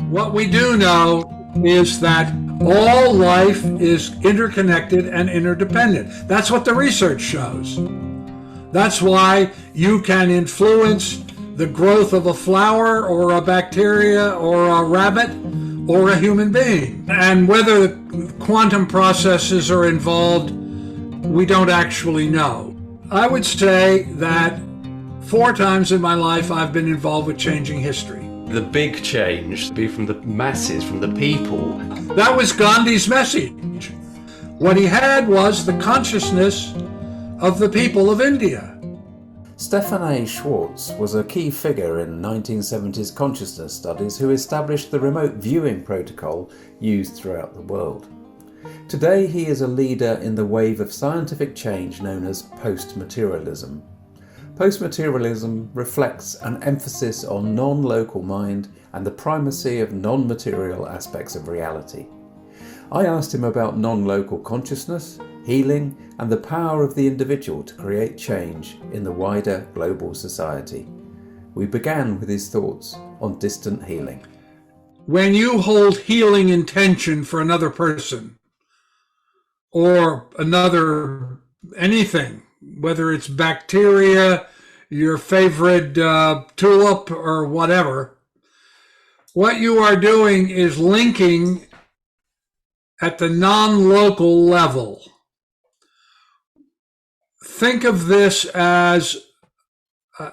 What we do know is that all life is interconnected and interdependent. That's what the research shows. That's why you can influence the growth of a flower or a bacteria or a rabbit or a human being. And whether quantum processes are involved, we don't actually know. I would say that 4 times in my life I've been involved with changing history. The big change to be from the masses, from the people. That was Gandhi's message. What he had was the consciousness of the people of India. Stephan Schwartz was a key figure in 1970s consciousness studies who established the remote viewing protocol used throughout the world. Today he is a leader in the wave of scientific change known as post-materialism. Post-materialism reflects an emphasis on non-local mind and the primacy of non-material aspects of reality. I asked him about non-local consciousness, healing, and the power of the individual to create change in the wider global society. We began with his thoughts on distant healing. When you hold healing intention for another person or another anything, whether it's bacteria, your favorite tulip, or whatever, what you are doing is linking at the non-local level. Think of this as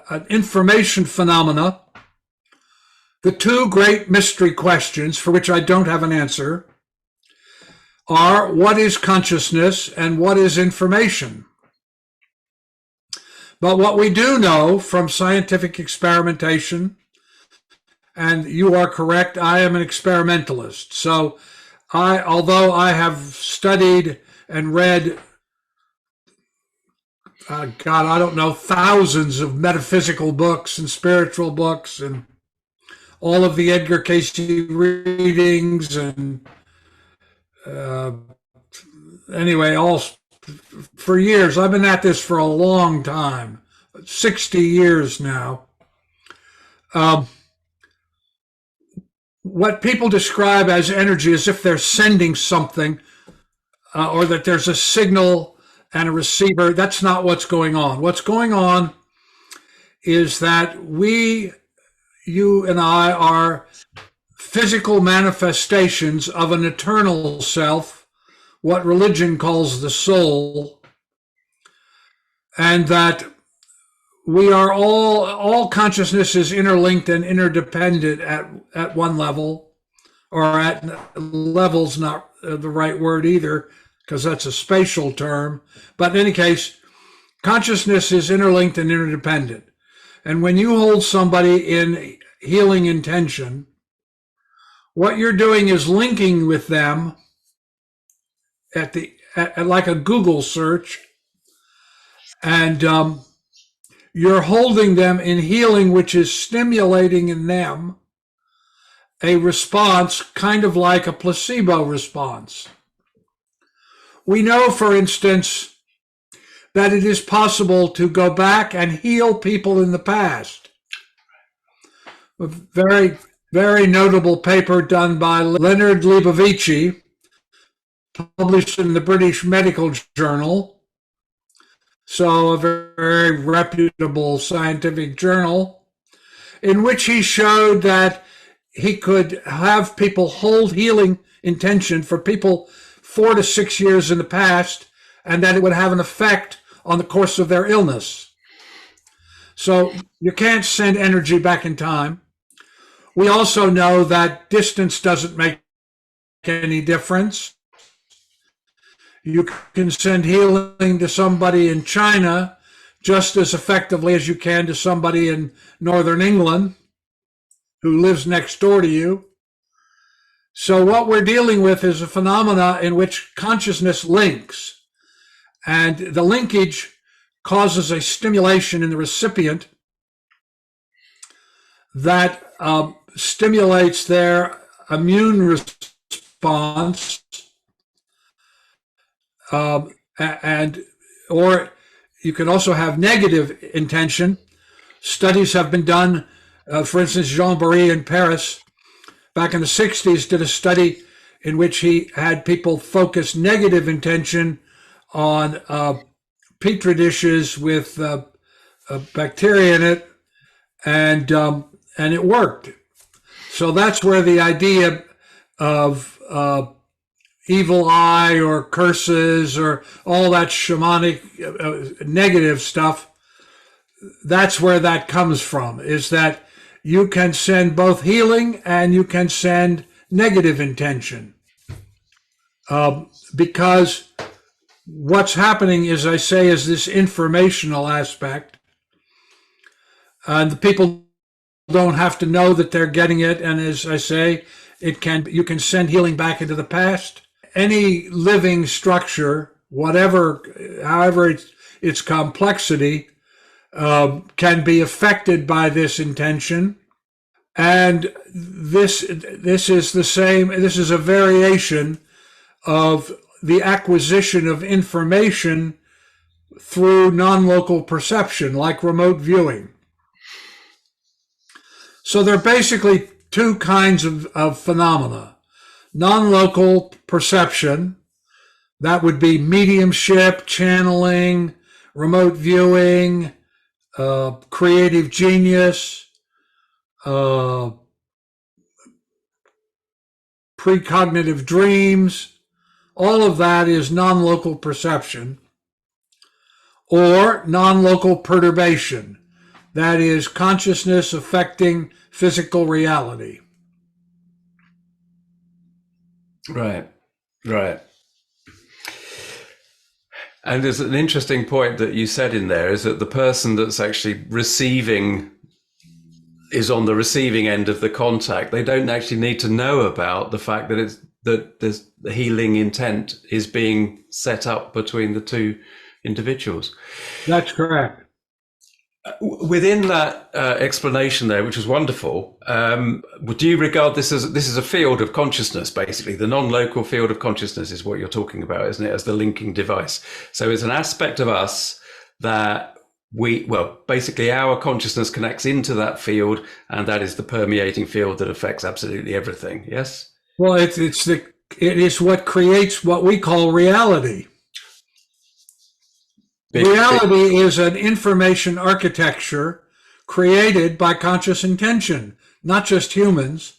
an information phenomena. The 2 great mystery questions, for which I don't have an answer, are what is consciousness and what is information? But what we do know from scientific experimentation, and you are correct, I am an experimentalist. So although I have studied and read, I don't know, thousands of metaphysical books and spiritual books and all of the Edgar Cayce readings and anyway, all for years. I've been at this for a long time, 60 years now. What people describe as energy as if they're sending something or that there's a signal and a receiver. That's not what's going on. What's going on is that you and I, are physical manifestations of an eternal self, what religion calls the soul, and that we are all consciousness is interlinked and interdependent at one level, or at levels, not the right word either, because that's a spatial term. But in any case, consciousness is interlinked and interdependent. And when you hold somebody in healing intention, what you're doing is linking with them at like a Google search, and you're holding them in healing, which is stimulating in them a response kind of like a placebo response. We know, for instance, that it is possible to go back and heal people in the past. A very, very notable paper done by Leonard Libovici, published in the British Medical Journal, so a very reputable scientific journal, in which he showed that he could have people hold healing intention for people 4 to 6 years in the past, and that it would have an effect on the course of their illness. So you can't send energy back in time. We also know that distance doesn't make any difference. You can send healing to somebody in China just as effectively as you can to somebody in northern England who lives next door to you. So what we're dealing with is a phenomena in which consciousness links, and the linkage causes a stimulation in the recipient that stimulates their immune response, and or you can also have negative intention. Studies have been done, for instance, Jean Barry in Paris back in the 60s, did a study in which he had people focus negative intention on petri dishes with bacteria in it, and it worked. So that's where the idea of evil eye or curses or all that shamanic negative stuff, that's where that comes from, is that you can send both healing and you can send negative intention. Because what's happening, as I say, is this informational aspect. And the people don't have to know that they're getting it. And as I say, you can send healing back into the past. Any living structure, however its complexity, can be affected by this intention. And this is the same. This is a variation of the acquisition of information through non-local perception, like remote viewing. So there are basically two kinds of phenomena. Non-local perception, that would be mediumship, channeling, remote viewing, creative genius, precognitive dreams. All of that is non-local perception, or non-local perturbation. That is consciousness affecting physical reality. Right. And there's an interesting point that you said in there, is that the person that's actually receiving is on the receiving end of the contact. They don't actually need to know about the fact that the healing intent is being set up between the two individuals. That's correct. Within that explanation there, which was wonderful, do you regard this is a field of consciousness, basically? The non-local field of consciousness is what you're talking about, isn't it, as the linking device? So it's an aspect of us that basically our consciousness connects into that field, and that is the permeating field that affects absolutely everything, yes? Well, it is what creates what we call reality. Reality is an information architecture created by conscious intention, not just humans.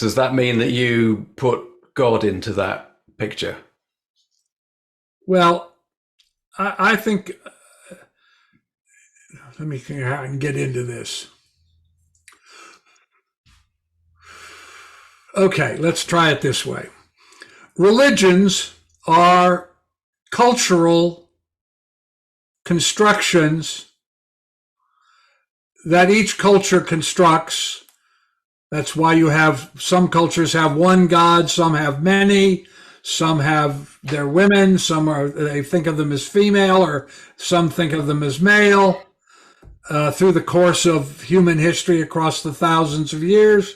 Does that mean that you put God into that picture? Well, I think, let me think how I can get into this. Okay, let's try it this way. Religions are cultural constructions that each culture constructs. That's why you have some cultures have one God, some have many, some have their women, they think of them as female, or some think of them as male. Through the course of human history across the thousands of years,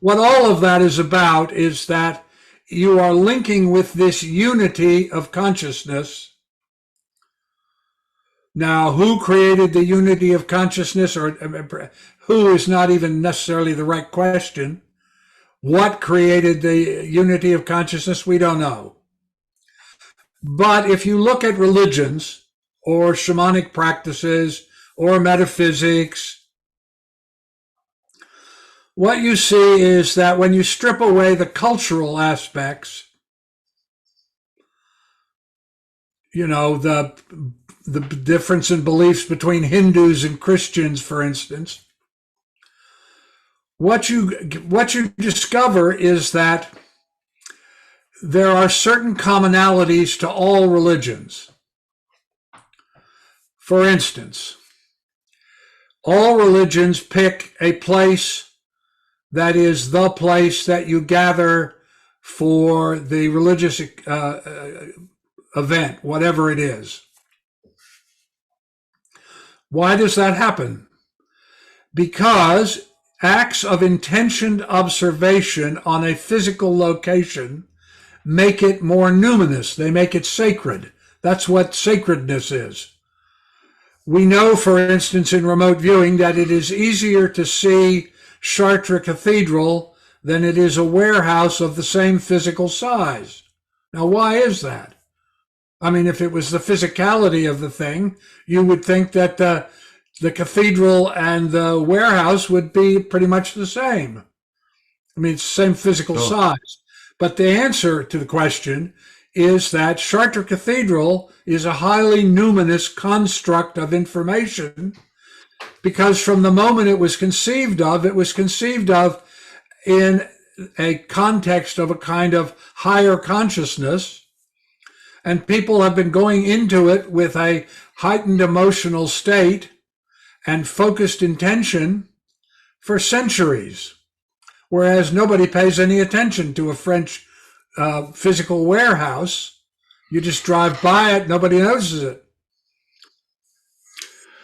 what all of that is about is that you are linking with this unity of consciousness. Now, who created the unity of consciousness, or who is not even necessarily the right question. What created the unity of consciousness, we don't know. But if you look at religions or shamanic practices or metaphysics, what you see is that when you strip away the cultural aspects, the difference in beliefs between Hindus and Christians, for instance, what you discover is that there are certain commonalities to all religions. For instance, all religions pick a place that is the place that you gather for the religious event, whatever it is. Why does that happen? Because acts of intentioned observation on a physical location make it more numinous. They make it sacred. That's what sacredness is. We know, for instance, in remote viewing that it is easier to see Chartres Cathedral than it is a warehouse of the same physical size. Now, why is that? I mean, if it was the physicality of the thing, you would think that the cathedral and the warehouse would be pretty much the same. I mean, it's the same physical size. But the answer to the question is that Chartres Cathedral is a highly numinous construct of information, because from the moment it was conceived of in a context of a kind of higher consciousness, and people have been going into it with a heightened emotional state and focused intention for centuries, whereas nobody pays any attention to a French physical warehouse. You just drive by it, nobody notices it.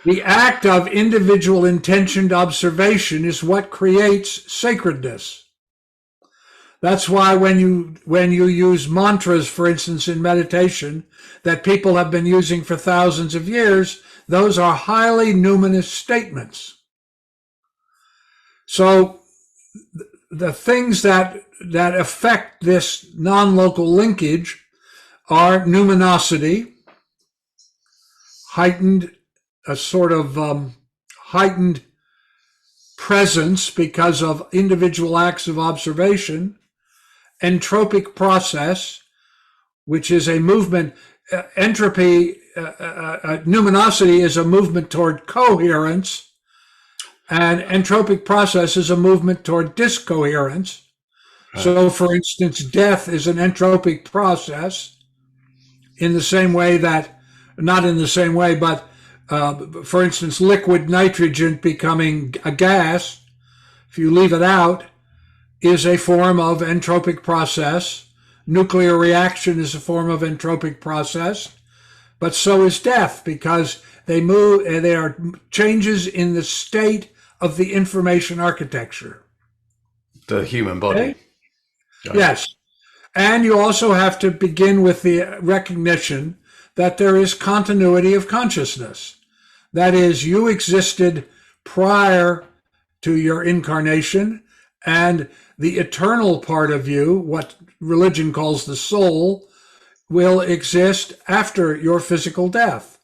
The act of individual intentioned observation is what creates sacredness. That's why when you use mantras, for instance, in meditation, that people have been using for thousands of years, those are highly numinous statements. So the things that affect this non-local linkage are numinosity, a sort of heightened presence because of individual acts of observation, entropic process, which is a movement. Numinosity is a movement toward coherence, and entropic process is a movement toward discoherence. Right. So, for instance, death is an entropic process in the same way that, not in the same way, but for instance, liquid nitrogen becoming a gas, if you leave it out, is a form of entropic process. Nuclear reaction is a form of entropic process, but so is death, because they are changes in the state of the information architecture. The human body. Okay? Yes. And you also have to begin with the recognition that there is continuity of consciousness. That is, you existed prior to your incarnation, and the eternal part of you, what religion calls the soul, will exist after your physical death.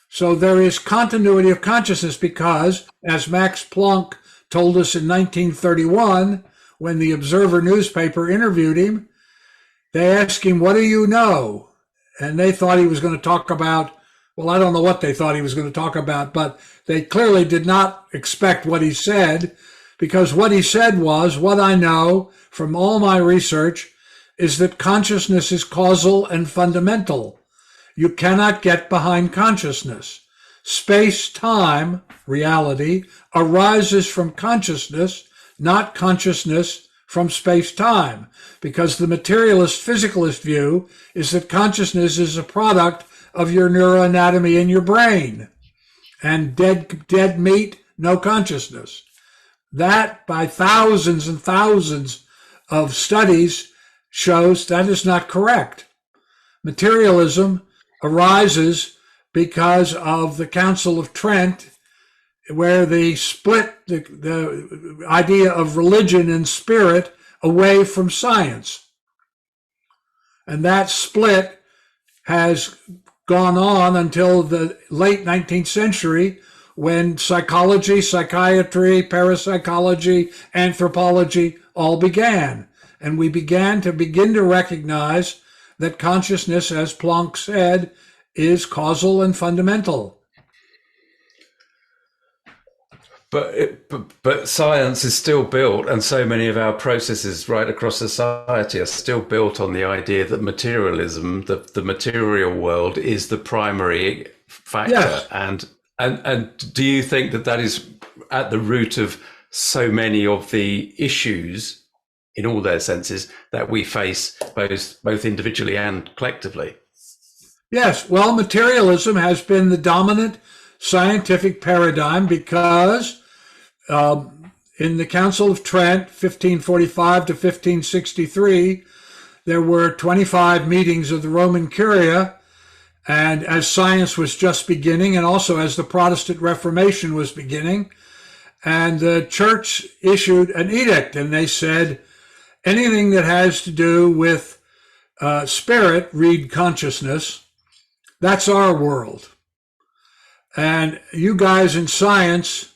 So there is continuity of consciousness because, as Max Planck told us in 1931, when the Observer newspaper interviewed him, they asked him, "What do you know?" And they thought he was going to talk about, well, I don't know what they thought he was going to talk about, but they clearly did not expect what he said, because what he said was, "What I know from all my research is that consciousness is causal and fundamental. You cannot get behind consciousness. Space-time, reality, arises from consciousness, not consciousness from space-time, because the materialist physicalist view is that consciousness is a product of your neuroanatomy in your brain, and dead meat, no consciousness." That, by thousands and thousands of studies, shows that is not correct. Materialism arises because of the Council of Trent, where they split the idea of religion and spirit away from science. And that split has gone on until the late 19th century, when psychology, psychiatry, parapsychology, anthropology all began. And we began to recognize that consciousness, as Planck said, is causal and fundamental. But science is still built, and so many of our processes right across society are still built on the idea that materialism, the material world, is the primary factor. Yes. And do you think that is at the root of so many of the issues, in all their senses, that we face both individually and collectively? Yes. Well, materialism has been the dominant scientific paradigm because in the Council of Trent, 1545 to 1563, there were 25 meetings of the Roman Curia. And as science was just beginning, and also as the Protestant Reformation was beginning, And the church issued an edict, and they said anything that has to do with spirit, read consciousness, that's our world. And you guys in science,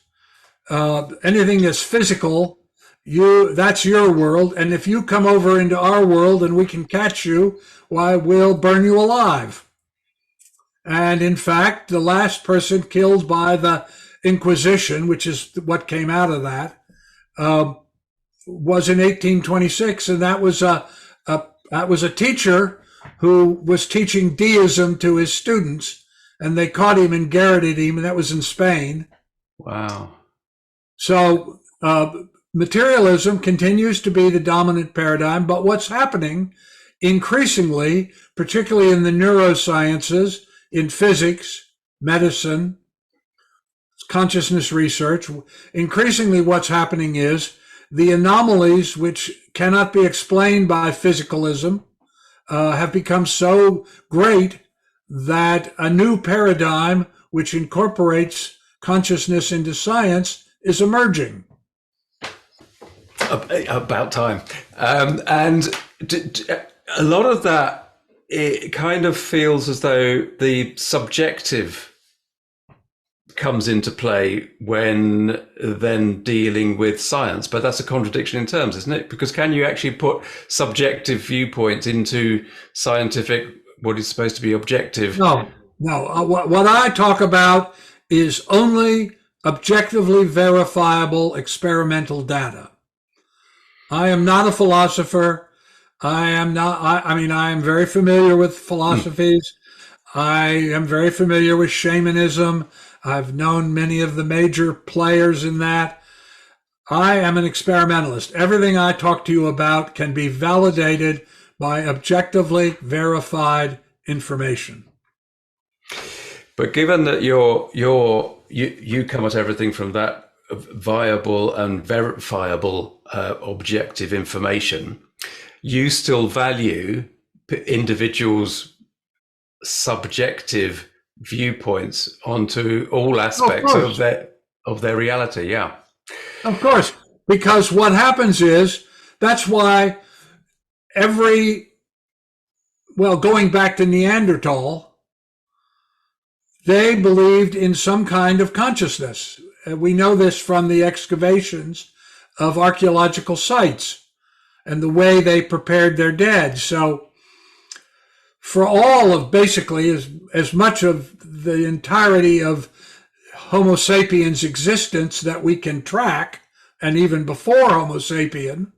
anything that's physical, that's your world. And if you come over into our world and we can catch you, why, we'll burn you alive. And in fact, the last person killed by the Inquisition, which is what came out of that, was in 1826, and that was a teacher who was teaching deism to his students, and they caught him and garroted him, and that was in Spain. Wow. So materialism continues to be the dominant paradigm, but what's happening increasingly, particularly in the neurosciences, in physics, medicine, consciousness research, increasingly what's happening is the anomalies which cannot be explained by physicalism have become so great that a new paradigm which incorporates consciousness into science is emerging. About time. And a lot of that, it kind of feels as though the subjective comes into play when then dealing with science, but that's a contradiction in terms, isn't it? Because can you actually put subjective viewpoints into scientific, what is supposed to be objective? No. What I talk about is only objectively verifiable experimental data. I am not a philosopher. I am very familiar with philosophies. I am very familiar with shamanism. I've known many of the major players in that. I am an experimentalist. Everything I talk to you about can be validated by objectively verified information. But given that you come at everything from that viable and verifiable objective information, you still value individuals' subjective viewpoints onto all aspects of their reality. Yeah, of course, because what happens is that's why going back to Neanderthal, they believed in some kind of consciousness. We know this from the excavations of archaeological sites and the way they prepared their dead. So for all of basically as much of the entirety of Homo sapiens existence that we can track, and even before Homo sapien,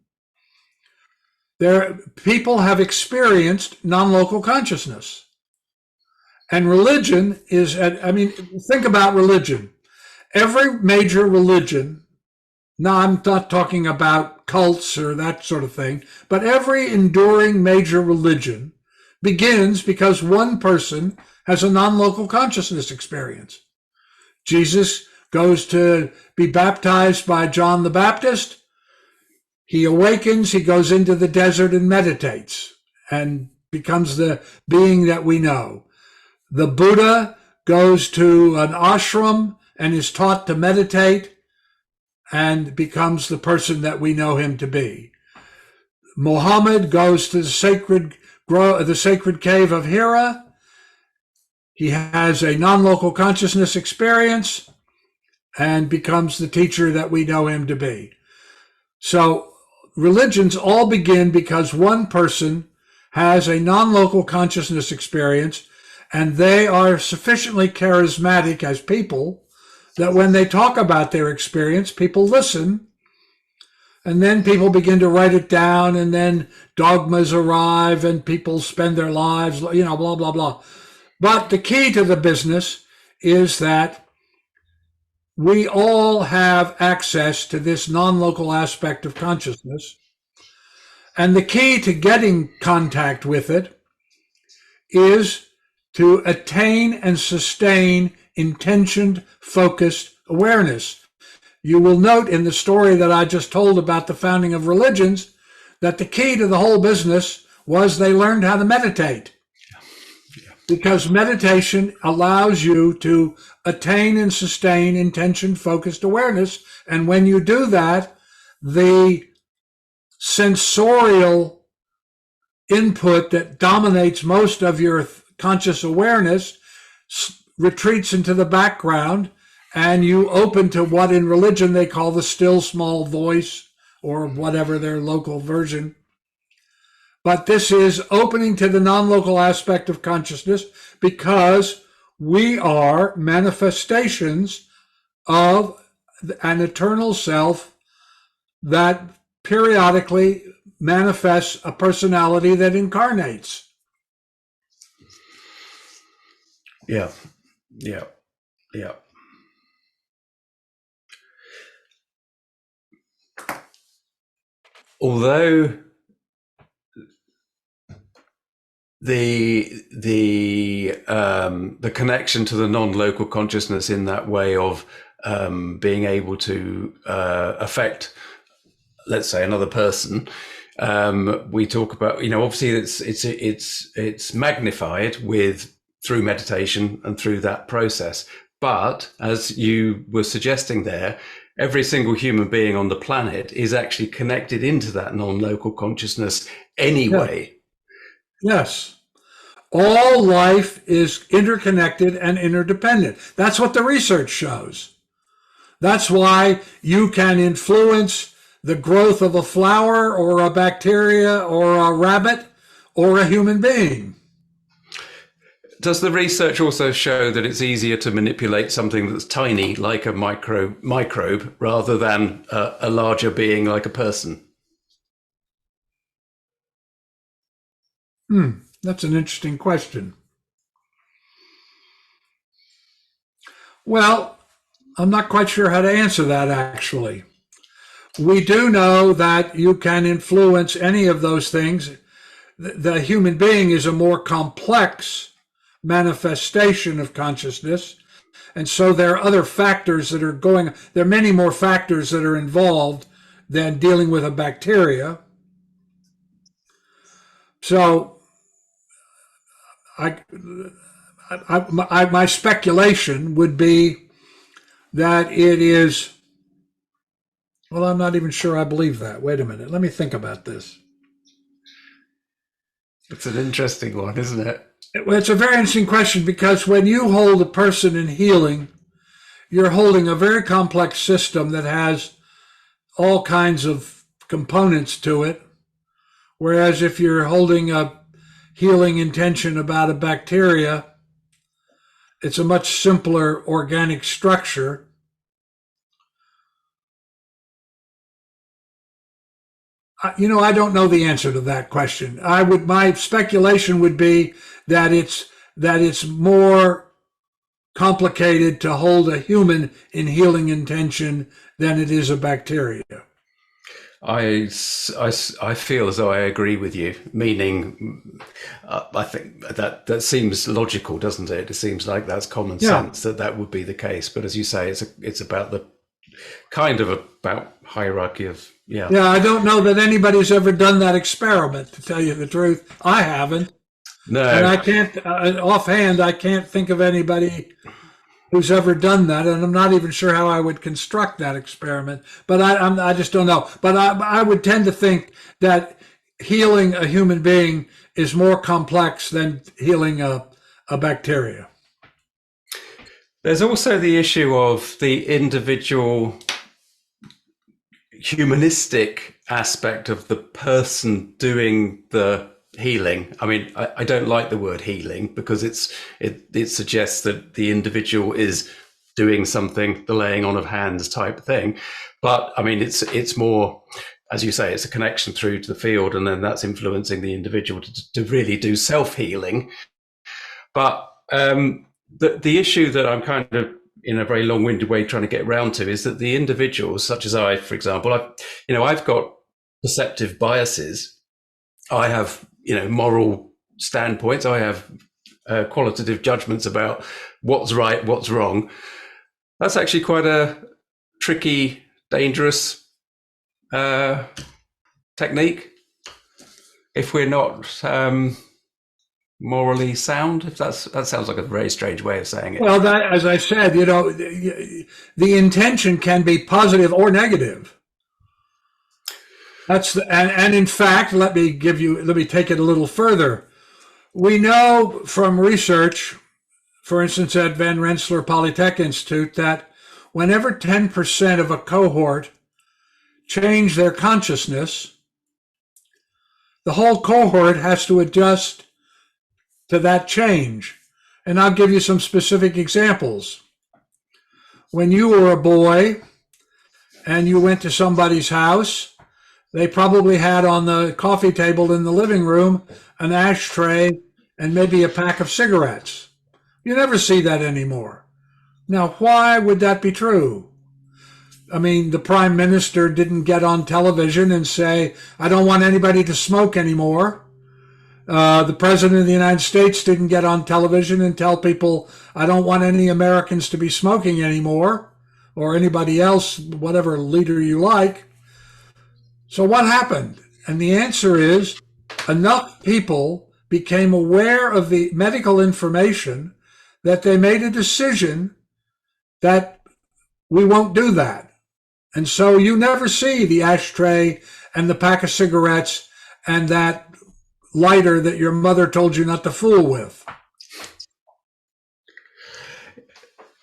people have experienced non-local consciousness. And religion is, think about religion. Every major religion, now I'm not talking about cults or that sort of thing, but every enduring major religion begins because one person has a non-local consciousness experience. Jesus goes to be baptized by John the Baptist. He awakens, he goes into the desert and meditates and becomes the being that we know. The Buddha goes to an ashram and is taught to meditate and becomes the person that we know him to be. Muhammad goes to the sacred cave of Hira. He has a non-local consciousness experience and becomes the teacher that we know him to be. So religions all begin because one person has a non-local consciousness experience, and they are sufficiently charismatic as people that when they talk about their experience, people listen, and then people begin to write it down, and then dogmas arrive, and people spend their lives, blah, blah, blah. But the key to the business is that we all have access to this non-local aspect of consciousness. And the key to getting contact with it is to attain and sustain intentioned, focused awareness. You will note in the story that I just told about the founding of religions that the key to the whole business was they learned how to meditate. because meditation allows you to attain and sustain intention-focused awareness. And when you do that, the sensorial input that dominates most of your conscious awareness retreats into the background, and you open to what in religion they call the still small voice, or whatever their local version. But this is opening to the non-local aspect of consciousness, because we are manifestations of an eternal self that periodically manifests a personality that incarnates. Yeah, yeah, yeah. Although the connection to the non-local consciousness in that way of being able to affect, let's say, another person, we talk about, obviously it's magnified through meditation and through that process. But as you were suggesting there, every single human being on the planet is actually connected into that non-local consciousness anyway. Yes. All life is interconnected and interdependent. That's what the research shows. That's why you can influence the growth of a flower or a bacteria or a rabbit or a human being. Does the research also show that it's easier to manipulate something that's tiny, like a microbe, rather than a larger being like a person? That's an interesting question. Well, I'm not quite sure how to answer that, actually. We do know that you can influence any of those things. The human being is a more complex manifestation of consciousness. And so there are other factors that are there are many more factors that are involved than dealing with a bacteria. So my speculation would be that it is, well, I'm not even sure I believe that. Wait a minute. Let me think about this. It's an interesting one, isn't it? Well, it's a very interesting question, because when you hold a person in healing, you're holding a very complex system that has all kinds of components to it. Whereas if you're holding a healing intention about a bacteria, it's a much simpler organic structure. I don't know the answer to that question. My speculation would be that it's more complicated to hold a human in healing intention than it is a bacteria. I feel as though I agree with you, meaning I think that seems logical, doesn't it? It seems like that's common sense that would be the case. But as you say, it's about about hierarchy of, yeah. Yeah, I don't know that anybody's ever done that experiment, to tell you the truth. I haven't. No. And I can't, offhand, I can't think of anybody who's ever done that, and I'm not even sure how I would construct that experiment. But I just don't know. But I would tend to think that healing a human being is more complex than healing a bacteria. There's also the issue of the individual humanistic aspect of the person doing the healing. I mean, I don't like the word healing, because it suggests that the individual is doing something, the laying on of hands type thing. But I mean, it's more, as you say, it's a connection through to the field, and then that's influencing the individual to really do self-healing. But the issue that I'm kind of, in a very long-winded way, trying to get around to, is that the individuals, such as I, for example, I've got perceptive biases. I have, moral standpoints. I have qualitative judgments about what's right, what's wrong. That's actually quite a tricky, dangerous technique if we're not morally sound? If that sounds like a very strange way of saying it. Well, that, as I said, the intention can be positive or negative. And in fact, let me take it a little further. We know from research, for instance, at Van Rensselaer Polytech Institute, that whenever 10% of a cohort change their consciousness, the whole cohort has to adjust to that change. And I'll give you some specific examples. When you were a boy and you went to somebody's house, they probably had on the coffee table in the living room an ashtray and maybe a pack of cigarettes. You never see that anymore. Now, why would that be true? I mean, the prime minister didn't get on television and say, I don't want anybody to smoke anymore. The president of the United States didn't get on television and tell people, I don't want any Americans to be smoking anymore, or anybody else, whatever leader you like. So what happened? And the answer is, enough people became aware of the medical information that they made a decision that we won't do that. And so you never see the ashtray and the pack of cigarettes and that lighter that your mother told you not to fool with.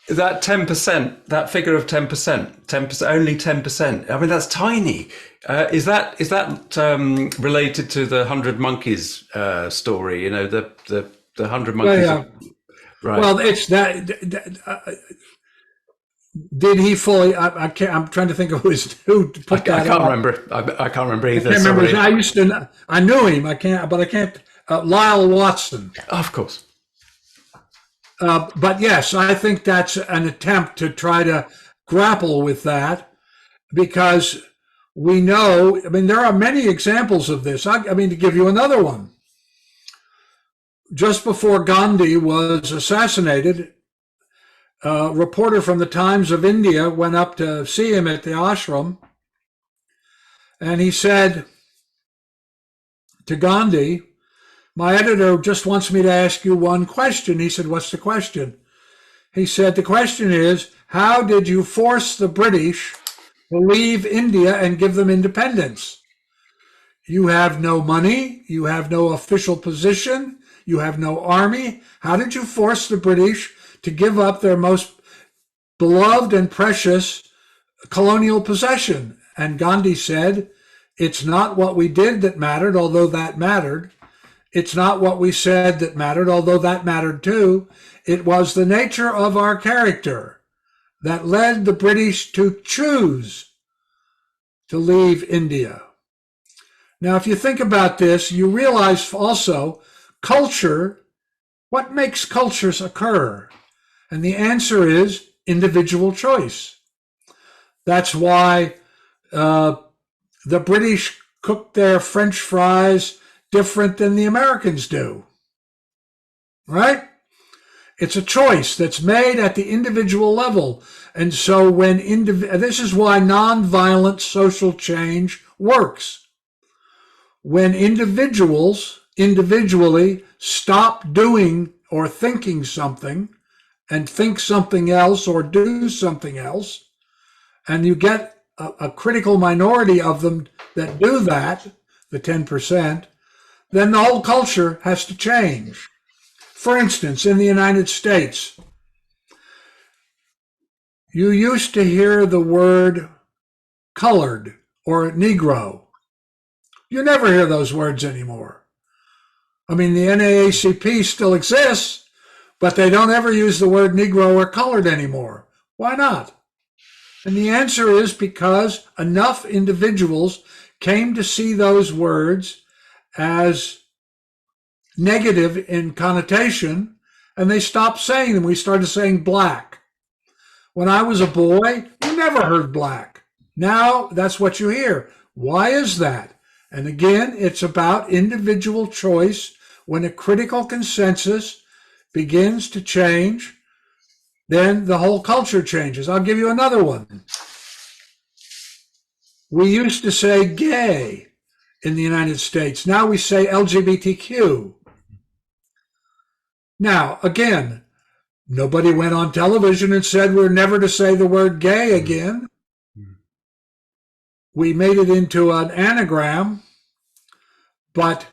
That 10%, that figure of 10%, only 10%. I mean, that's tiny. Is that related to the 100 Monkeys story? The 100 Monkeys. Yeah. Right. Well, it's that. Did he fully? I can't. I'm trying to think of who put that. I can't remember. I can't remember either. I can't remember. I knew him. I can't. Lyle Watson. Of course. But yes, I think that's an attempt to try to grapple with that, because we know. I mean, there are many examples of this. I mean, to give you another one. Just before Gandhi was assassinated, a reporter from the Times of India went up to see him at the ashram, and he said to Gandhi, my editor just wants me to ask you one question. He said, what's the question? He said, the question is, how did you force the British to leave India and give them independence? You have no money, you have no official position, you have no army. How did you force the British to give up their most beloved and precious colonial possession? And Gandhi said, it's not what we did that mattered, although that mattered. It's not what we said that mattered, although that mattered too. It was the nature of our character that led the British to choose to leave India. Now, if you think about this, you realize also culture, what makes cultures occur? And the answer is individual choice. That's why the British cook their French fries different than the Americans do, right? It's a choice that's made at the individual level. And so this is why nonviolent social change works. When individuals individually stop doing or thinking something and think something else or do something else, and you get a critical minority of them that do that, the 10%, then the whole culture has to change. For instance, in the United States, you used to hear the word colored or Negro. You never hear those words anymore. I mean, the NAACP still exists, but they don't ever use the word Negro or colored anymore. Why not? And the answer is because enough individuals came to see those words as negative in connotation, and they stopped saying them. We started saying black. When I was a boy, you never heard black. Now that's what you hear. Why is that? And again, it's about individual choice. When a critical consensus begins to change, then the whole culture changes. I'll give you another one. We used to say gay in the United States. Now we say LGBTQ. Now, again, nobody went on television and said we're never to say the word gay again. We made it into an anagram, but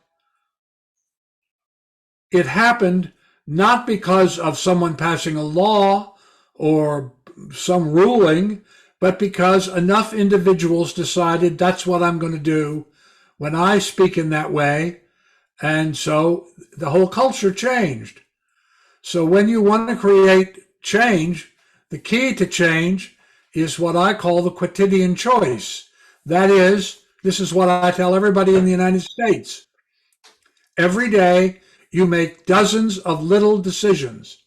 it happened not because of someone passing a law or some ruling, but because enough individuals decided that's what I'm going to do when I speak in that way. And so the whole culture changed. So when you want to create change, the key to change is what I call the quotidian choice. That is, this is what I tell everybody in the United States. Every day, you make dozens of little decisions.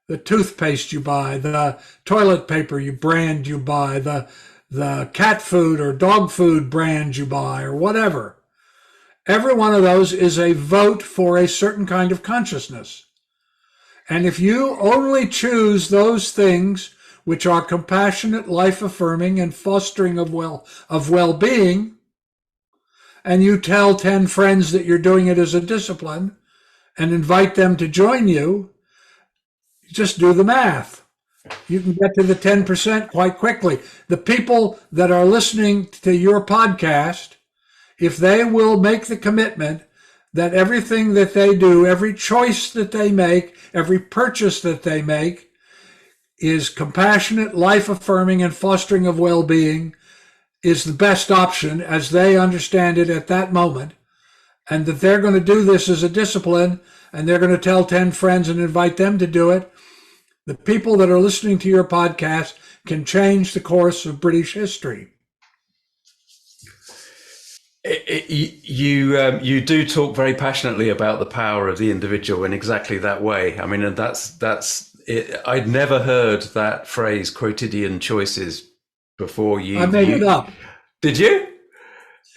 The toothpaste you buy, the toilet paper you buy, the cat food or dog food brand you buy, or whatever. Every one of those is a vote for a certain kind of consciousness. And if you only choose those things which are compassionate, life-affirming, and fostering of well-being, and you tell 10 friends that you're doing it as a discipline and invite them to join you, just do the math. You can get to the 10% quite quickly. The people that are listening to your podcast, if they will make the commitment that everything that they do, every choice that they make, every purchase that they make is compassionate, life-affirming, and fostering of well-being, is the best option as they understand it at that moment, and that they're going to do this as a discipline, and they're going to tell 10 friends and invite them to do it, the people that are listening to your podcast can change the course of British history. You do talk very passionately about the power of the individual in exactly that way. I mean, and that's it. I'd never heard that phrase "quotidian choices" before. I made it up. Did you?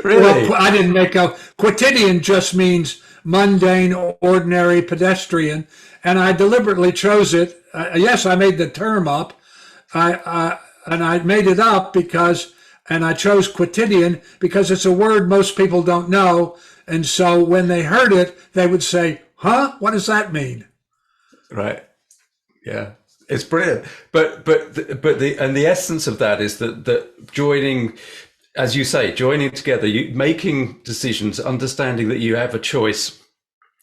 Really? Well, I didn't make up. Quotidian just means mundane, ordinary, pedestrian, and I deliberately chose it. Yes, I made the term up. I made it up because. And I chose quotidian because it's a word most people don't know. And so when they heard it, they would say, huh? What does that mean? Right. Yeah. It's brilliant. But the essence of that is that joining, as you say, joining together, making decisions, understanding that you have a choice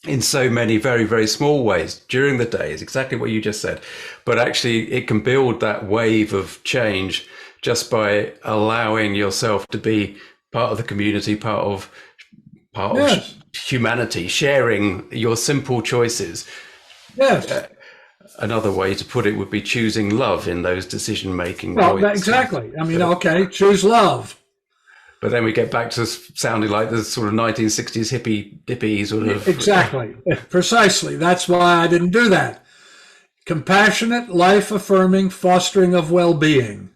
in so many very, very small ways during the day is exactly what you just said. But actually it can build that wave of change just by allowing yourself to be part of the community, part of humanity, sharing your simple choices. Yes. Another way to put it would be choosing love in those decision-making points. Exactly. I mean, okay, choose love. But then we get back to sounding like the sort of 1960s hippie sort of. Exactly. Precisely. That's why I didn't do that. Compassionate, life-affirming, fostering of well-being.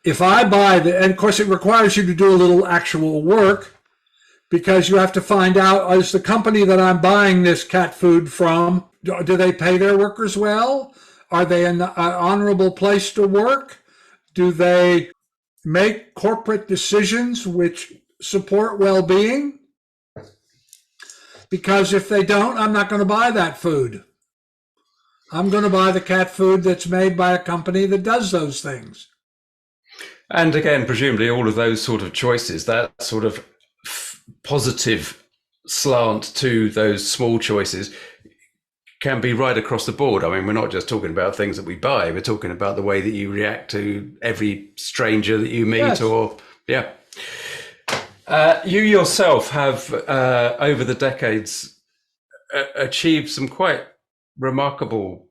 If I buy and of course it requires you to do a little actual work, because you have to find out, is the company that I'm buying this cat food from, do they pay their workers well? Are they an honorable place to work? Do they make corporate decisions which support well-being? Because if they don't, I'm not going to buy that food. I'm going to buy the cat food that's made by a company that does those things. And again, presumably all of those sort of choices, that sort of positive slant to those small choices can be right across the board. I mean, we're not just talking about things that we buy. We're talking about the way that you react to every stranger that you meet. Yes. You yourself have, over the decades, achieved some quite remarkable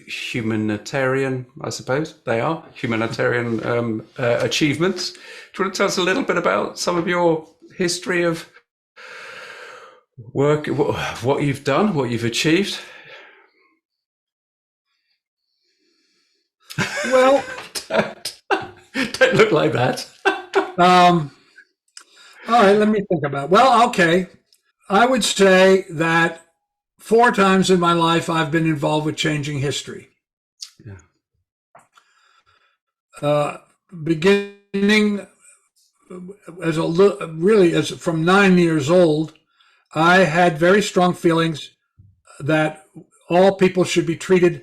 humanitarian, I suppose they are, humanitarian achievements. Do you want to tell us a little bit about some of your history of work, what you've done, what you've achieved? Well, don't look like that. All right, let me think about it. Well, okay. I would say that 4 times in my life, I've been involved with changing history. Yeah. Beginning as from 9 years old, I had very strong feelings that all people should be treated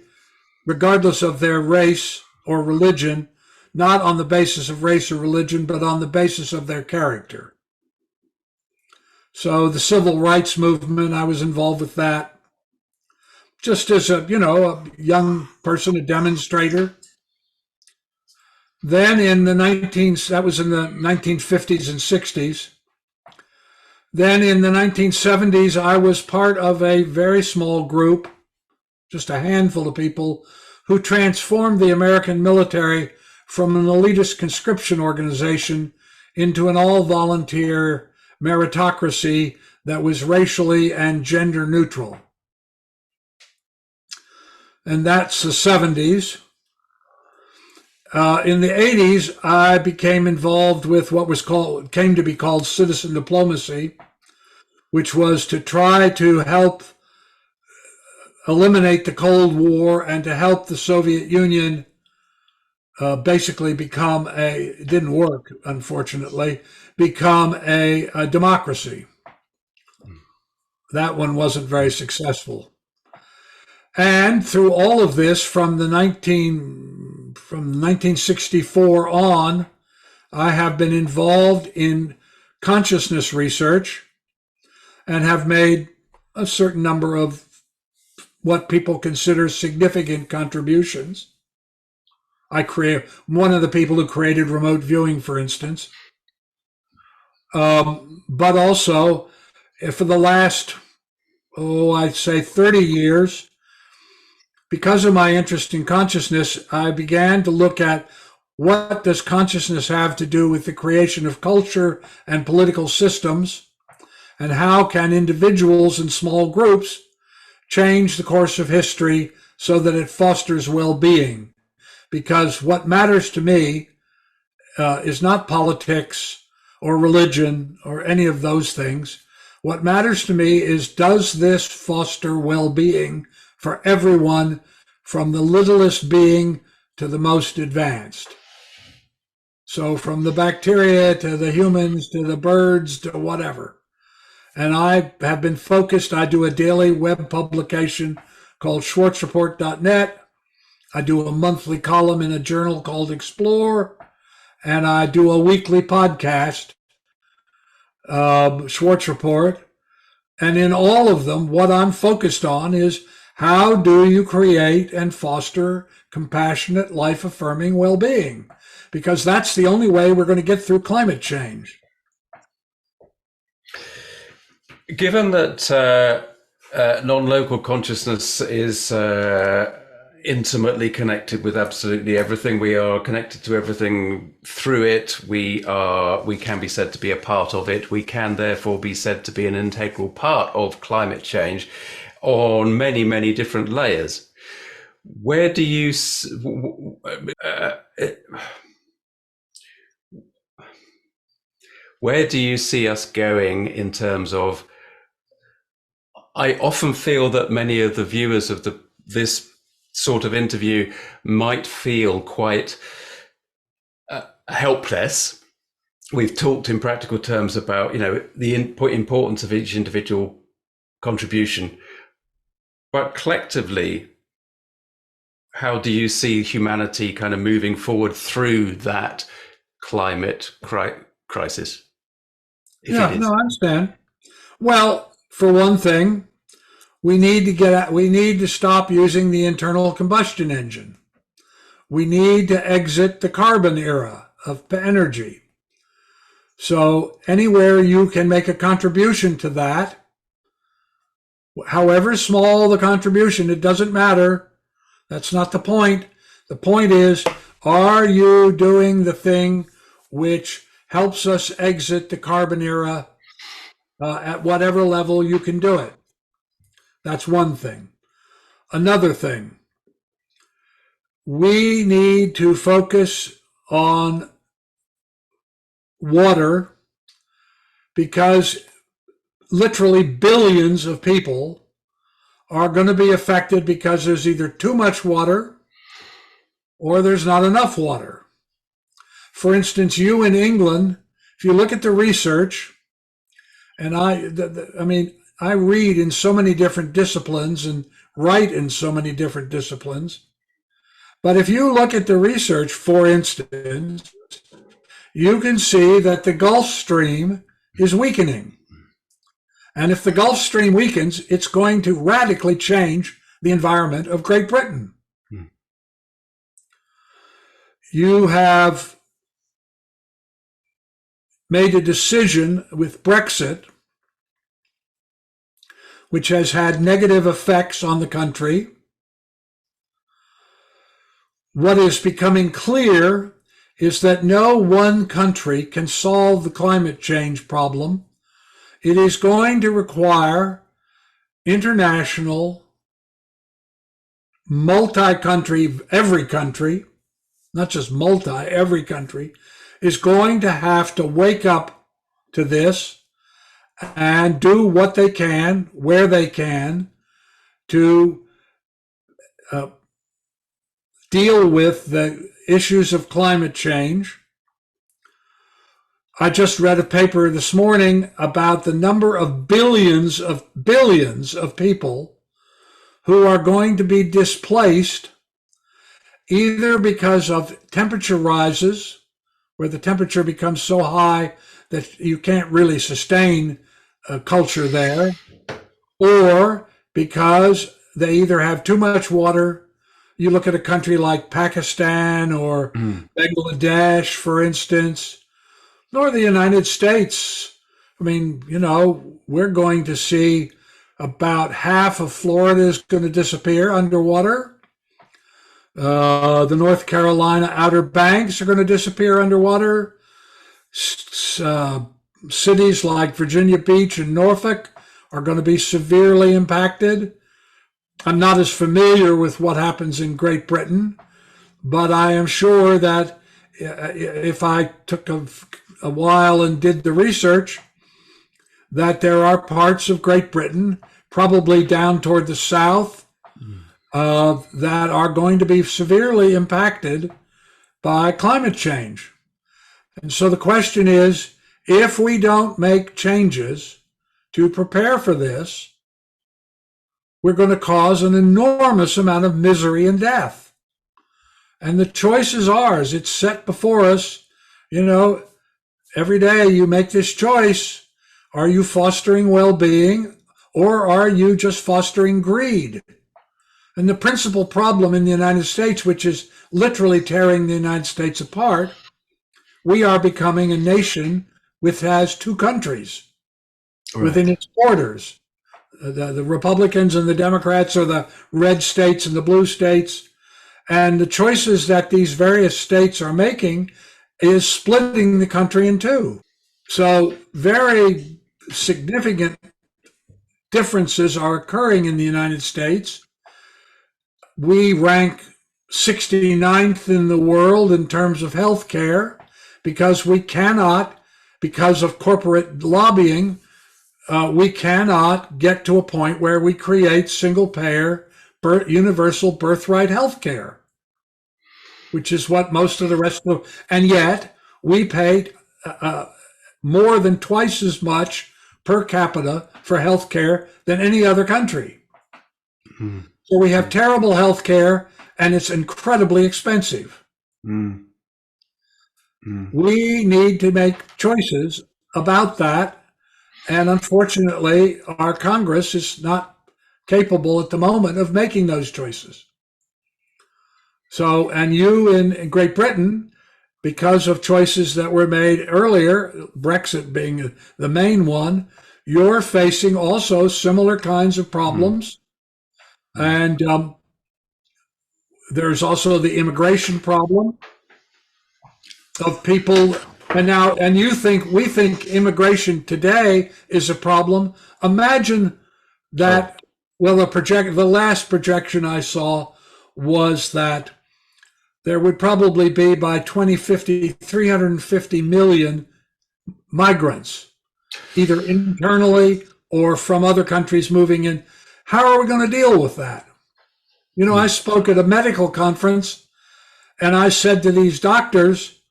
regardless of their race or religion, not on the basis of race or religion, but on the basis of their character. So the civil rights movement, I was involved with that, just as a young person, a demonstrator. Then that was in the 1950s and 60s. Then in the 1970s, I was part of a very small group, just a handful of people, who transformed the American military from an elitist conscription organization into an all-volunteer meritocracy that was racially and gender neutral. And that's the 70s. In the 80s, I became involved with what came to be called citizen diplomacy, which was to try to help eliminate the Cold War and to help the Soviet Union basically it didn't work, unfortunately, become a democracy. That one wasn't very successful. And through all of this, from 1964 on, I have been involved in consciousness research and have made a certain number of what people consider significant contributions. One of the people who created remote viewing, for instance. But also, for the last, I'd say 30 years, because of my interest in consciousness, I began to look at what does consciousness have to do with the creation of culture and political systems, and how can individuals and small groups change the course of history so that it fosters well-being. Because what matters to me is not politics or religion or any of those things. What matters to me is, does this foster well-being for everyone, from the littlest being to the most advanced? So from the bacteria to the humans to the birds to whatever. And I have been focused. I do a daily web publication called schwartzreport.net. I do a monthly column in a journal called Explore, and I do a weekly podcast, Schwartz Report. And in all of them, what I'm focused on is, how do you create and foster compassionate, life-affirming well-being? Because that's the only way we're going to get through climate change. Given that non-local consciousness is intimately connected with absolutely everything, we are connected to everything through it, we can be said to be a part of it, we can therefore be said to be an integral part of climate change on many, many different layers. Where do you see us going in terms of, I often feel that many of the viewers of this sort of interview might feel quite helpless. We've talked in practical terms about, the importance of each individual contribution, but collectively, how do you see humanity kind of moving forward through that climate crisis? I understand. Well, for one thing, we need to stop using the internal combustion engine. We need to exit the carbon era of energy. So anywhere you can make a contribution to that, however small the contribution, it doesn't matter. That's not the point. The point is, are you doing the thing which helps us exit the carbon era at whatever level you can do it? That's one thing. Another thing, we need to focus on water, because literally billions of people are going to be affected because there's either too much water or there's not enough water. For instance, you in England, if you look at the research, and I read in so many different disciplines and write in so many different disciplines. But if you look at the research, for instance, you can see that the Gulf Stream is weakening. And if the Gulf Stream weakens, it's going to radically change the environment of Great Britain. You have made a decision with Brexit, which has had negative effects on the country. What is becoming clear is that no one country can solve the climate change problem. It is going to require international, multi-country, every country, not just multi, every country, is going to have to wake up to this and do what they can, where they can, to deal with the issues of climate change. I just read a paper this morning about the number of billions of people who are going to be displaced either because of temperature rises, where the temperature becomes so high that you can't really sustain a culture there, or because they either have too much water. You look at a country like Pakistan or Bangladesh, for instance, nor the United States. I mean, we're going to see about half of Florida is going to disappear underwater. The North Carolina Outer Banks are going to disappear underwater. Cities like Virginia Beach and Norfolk are going to be severely impacted. I'm not as familiar with what happens in Great Britain, but I am sure that if I took a while and did the research, that there are parts of Great Britain, probably down toward the south, that are going to be severely impacted by climate change. And so the question is, if we don't make changes to prepare for this, we're going to cause an enormous amount of misery and death. And the choice is ours. It's set before us. Every day you make this choice. Are you fostering well-being, or are you just fostering greed? And the principal problem in the United States, which is literally tearing the United States apart, we are becoming a nation which has two countries within its borders. The Republicans and the Democrats are the red states and the blue states. And the choices that these various states are making is splitting the country in two. So very significant differences are occurring in the United States. We rank 69th in the world in terms of health care because we cannot, because of corporate lobbying, we cannot get to a point where we create single-payer, universal birthright health care, which is what most of the rest of, and yet we pay more than twice as much per capita for health care than any other country. So we have terrible health care, and it's incredibly expensive. We need to make choices about that. And unfortunately, our Congress is not capable at the moment of making those choices. So, and you in Great Britain, because of choices that were made earlier, Brexit being the main one, you're facing also similar kinds of problems. And there's also the immigration problem of people. And we think immigration today is a problem. Imagine that, the last projection I saw was that there would probably be by 2050, 350 million migrants, either internally or from other countries moving in. How are we going to deal with that? I spoke at a medical conference and I said to these doctors,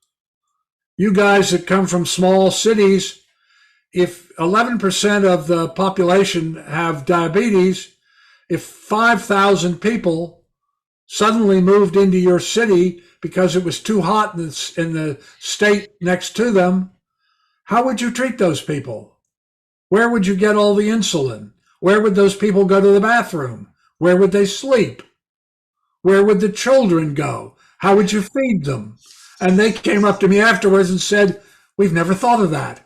you guys that come from small cities, if 11% of the population have diabetes, if 5,000 people suddenly moved into your city because it was too hot in the state next to them, how would you treat those people? Where would you get all the insulin? Where would those people go to the bathroom? Where would they sleep? Where would the children go? How would you feed them? And they came up to me afterwards and said, we've never thought of that.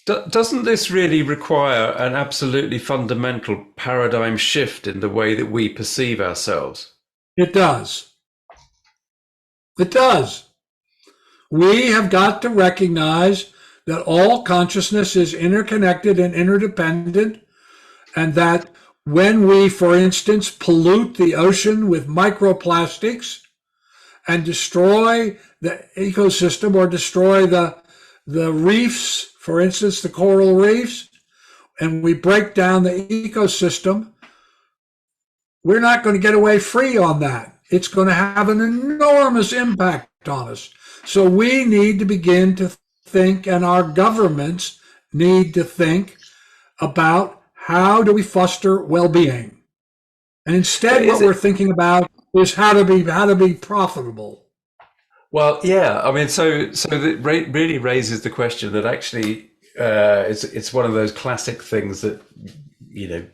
Doesn't this really require an absolutely fundamental paradigm shift in the way that we perceive ourselves? It does. It does. We have got to recognize that all consciousness is interconnected and interdependent, and that when we, for instance, pollute the ocean with microplastics and destroy the ecosystem or destroy the reefs, for instance, the coral reefs, and we break down the ecosystem, we're not going to get away free on that. It's going to have an enormous impact on us. So we need to begin to think, and our governments need to think about how do we foster well-being. And instead, what we're thinking about is how to be profitable. Well, yeah, I mean, so that really raises the question that actually it's one of those classic things that, you know,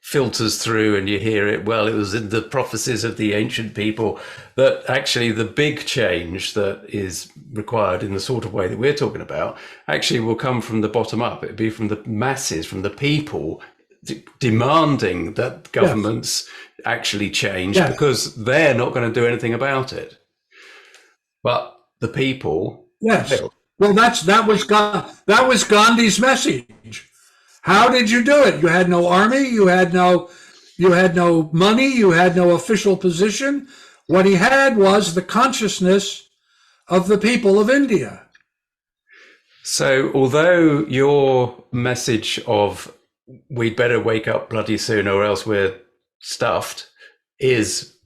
filters through and you hear it. Well, it was in the prophecies of the ancient people that actually the big change that is required in the sort of way that we're talking about actually will come from the bottom up. It'd be from the masses, from the people demanding that governments actually change because they're not going to do anything about it. But the people, well, that was Gandhi's message. How did you do it? You had no army, you had no money, you had no official position. What he had was the consciousness of the people of India. So although your message of we'd better wake up bloody soon or else we're stuffed is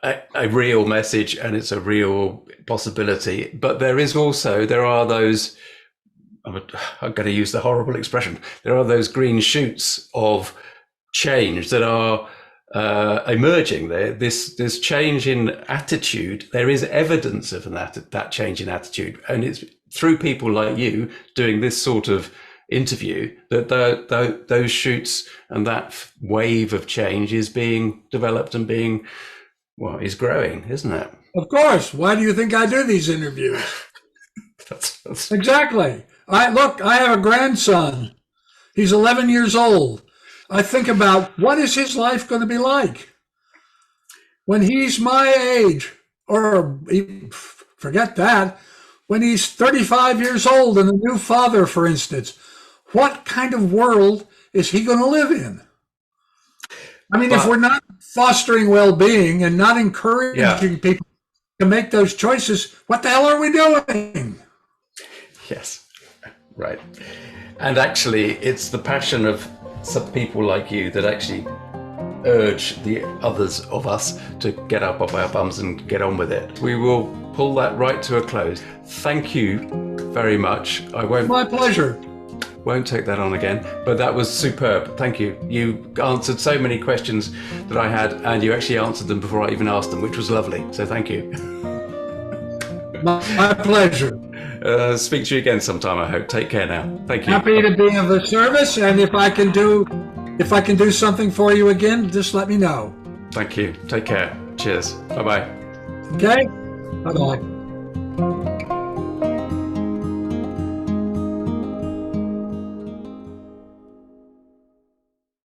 a real message and it's a real possibility, but there are those, I'm going to use the horrible expression, there are those green shoots of change that are emerging there. This change in attitude, there is evidence of that change in attitude, and it's through people like you doing this sort of interview that those shoots and that wave of change is being developed and is growing, isn't it? Of course. Why do you think I do these interviews? That's Exactly. I have a grandson. He's 11 years old. I think about what is his life going to be like when he's my age, or forget that, when he's 35 years old and a new father, for instance. What kind of world is he going to live in? I mean, if we're not fostering well-being and not encouraging people to make those choices, what the hell are we doing? Yes, right. And actually, it's the passion of some people like you that actually urge the others of us to get up off our bums and get on with it. We will pull that right to a close. Thank you very much. My pleasure. Won't take that on again, but that was superb. Thank you. You answered so many questions that I had, and you actually answered them before I even asked them, which was lovely. So thank you. My pleasure. Speak to you again sometime, I hope. Take care now. Thank you. Happy to be of service, and if I can do something for you again, just let me know. Thank you. Take care. Cheers. Bye-bye. Okay? Bye-bye.